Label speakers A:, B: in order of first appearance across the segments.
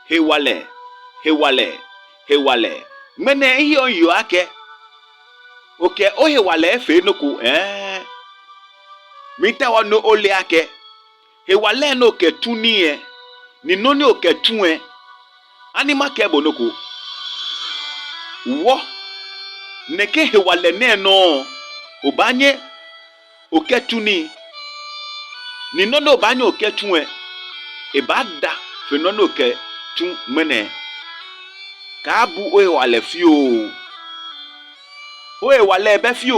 A: HEWALÄ, HEWALÄ, HEWALÄ. Mene hiyo yo ake. Oke o HEWALÄ fe no ku Mita wa no ole ake. HEWALÄ no ke tuni ni no ni o ke tun anima ke bo no ku. Wo neke HEWALÄ ne no obanye o ke tuni ni no no obanye o ke tun e ba da fe no no ke tun mene ka bu o HEWALÄ fio o HEWALÄ be fio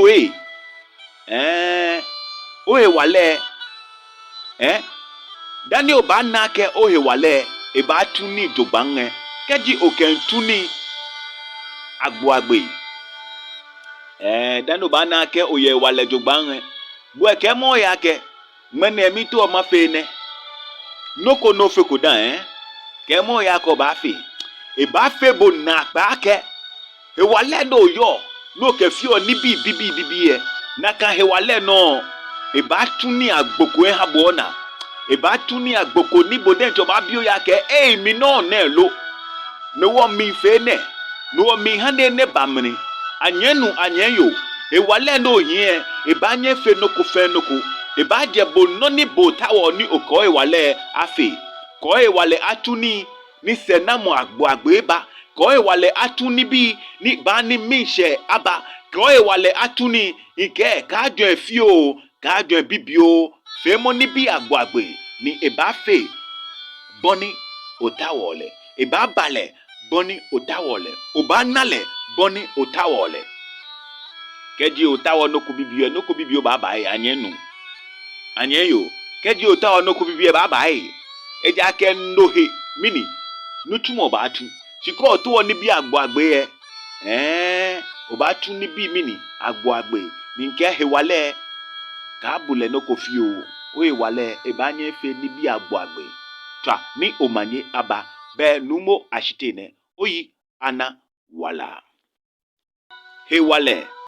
A: o HEWALÄ Daniel ba na ke o HEWALÄ e ba tuni jogban keji o ke tuni agbo agbe Daniel ba na ke o HEWALÄ jogban bo ke mo ya ke mene mi to ma fe ne noko no fe ko dan ke mo ya ko ba fe e ba fe bo na pa ke HEWALÄ no yo no ke fio ni bibi na ka HEWALÄ no e ba tuni agboko ha bo na e ba tuni agboko ni bo den to ba bio ya ke mi no na lo no wo mi fe ne no wo mi hande ne ba mini anyenu anyeyo HEWALÄ no hie e ba nye fe no ko fe no ko e ba je bo no ni bo tawo ni oko HEWALÄ afi ko HEWALÄ atuni ni senamo agbo agbe ba ko HEWALÄ atuni bi ni ba ni minse aba ko HEWALÄ atuni ike ka jo efio ka jo bibio fe mo ni bi agbo agbe ni e ba fe boni otawole e ba bale boni otawole o ba nale boni otawole keji otawo no ku bibio ba ba anyenu anyeyo keji otawo no ku bibio ba ba eja ke ndohe mini nutumo ba tu siko to ni bi agbo agbe o ba tu ni bi mini agbo agbe ni nke HEWALÄ ka bule no ko fio o HEWALÄ e ba nye fe ni bi agbo agbe twa ni omanye aba be NuumoAshitey ne oyi ana wala HEWALÄ